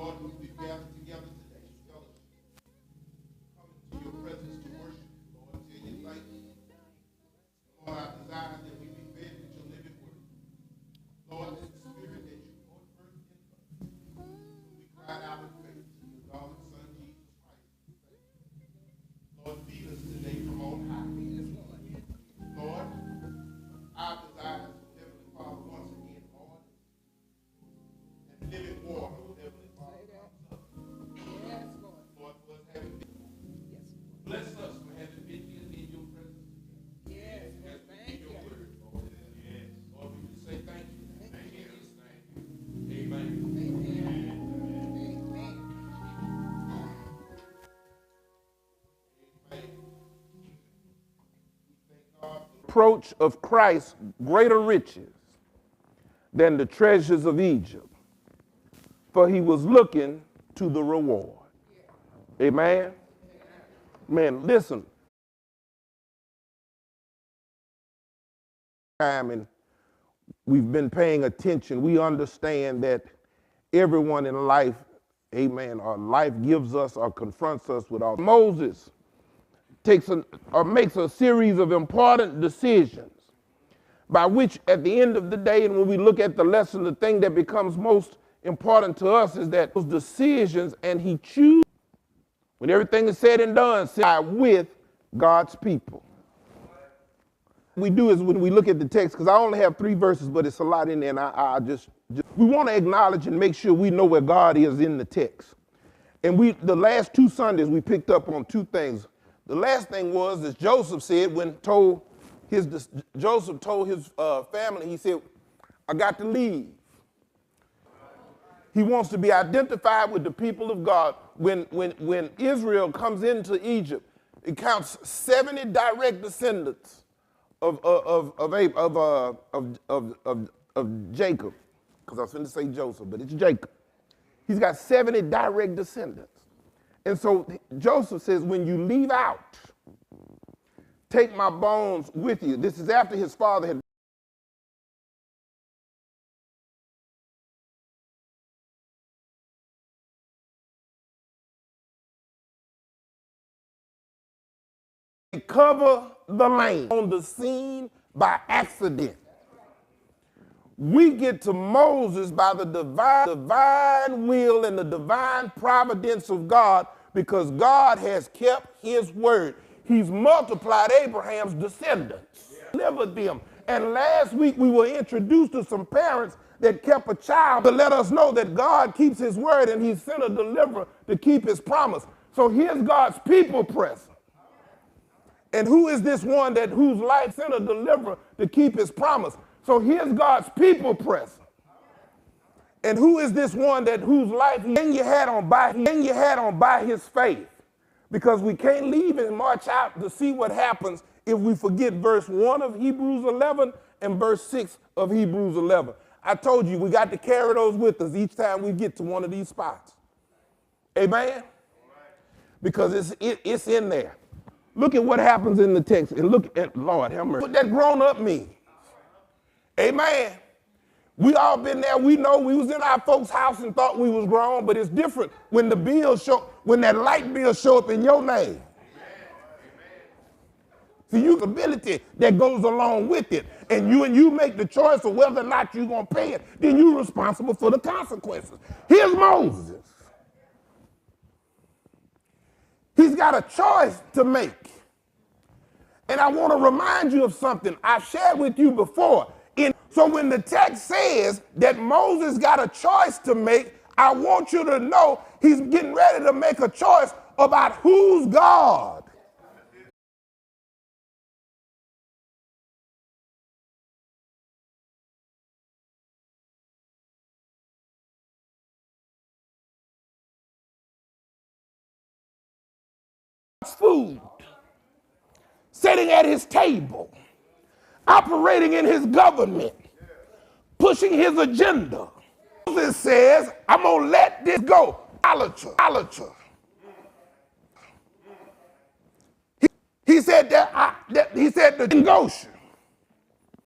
Lord, we gathered together today, fellowship, coming to your presence to worship you, Lord. Tell you thank you. Lord, our desire is that we be fed with your living word. Lord, it's the spirit that you put first in us. We cried out in faith to your darling son, Jesus Christ. Lord, feed us today from on high. Lord, our desire is for Heavenly Father once again, Lord, and living water, Heavenly Father, comes up. Yes, Lord. Lord, for us having been. Yes. Bless us for having been here in your presence. Yes, Lord. Thank you. Word, Lord. Yes. Lord, we just say thank you. Thank you. Amen. Amen. Amen. Approach of Christ greater riches than the treasures of Egypt, for he was looking to the reward. Amen. Man, listen. And we've been paying attention. We understand that everyone in life, amen, or life gives us or confronts us with all. Moses makes a series of important decisions by which at the end of the day, and when we look at the lesson, the thing that becomes most important to us is that those decisions, and he chooses, when everything is said and done, side with God's people. What we do is when we look at the text, because I only have 3 verses, but it's a lot in there, and I just we want to acknowledge and make sure we know where God is in the text. And the last 2 Sundays, we picked up on 2 things. The last thing was, as Joseph said, Joseph told his family, he said, I got to leave. He wants to be identified with the people of God. When Israel comes into Egypt, it counts 70 direct descendants of Jacob, because I was going to say Joseph, but it's Jacob. He's got 70 direct descendants. And so Joseph says, when you leave out, take my bones with you. This is after his father had cover the land on the scene by accident. We get to Moses by the divine will and the divine providence of God, because God has kept his word. He's multiplied Abraham's descendants, delivered them. And last week we were introduced to some parents that kept a child to let us know that God keeps his word, and he sent a deliverer to keep his promise. So here's God's people present. And who is this one whose life sent a deliverer to keep his promise? So here's God's people present. And who is this one whose life he hang your hat on by his faith? Because we can't leave and march out to see what happens if we forget verse 1 of Hebrews 11 and verse 6 of Hebrews 11. I told you we got to carry those with us each time we get to one of these spots. Amen? Because it's in there. Look at what happens in the text, and look at, Lord, have mercy, what that grown up means. Amen. We all been there. We know we was in our folks' house and thought we was grown, but it's different when the bills when that light bill show up in your name. See, you ability that goes along with it, and you make the choice of whether or not you're gonna pay it, then you're responsible for the consequences. Here's Moses. He's got a choice to make. And I want to remind you of something I've shared with you before. So when the text says that Moses got a choice to make, I want you to know he's getting ready to make a choice about who's God. Food, sitting at his table, operating in his government, pushing his agenda. Moses says, I'm going to let this go. He said that Goshen.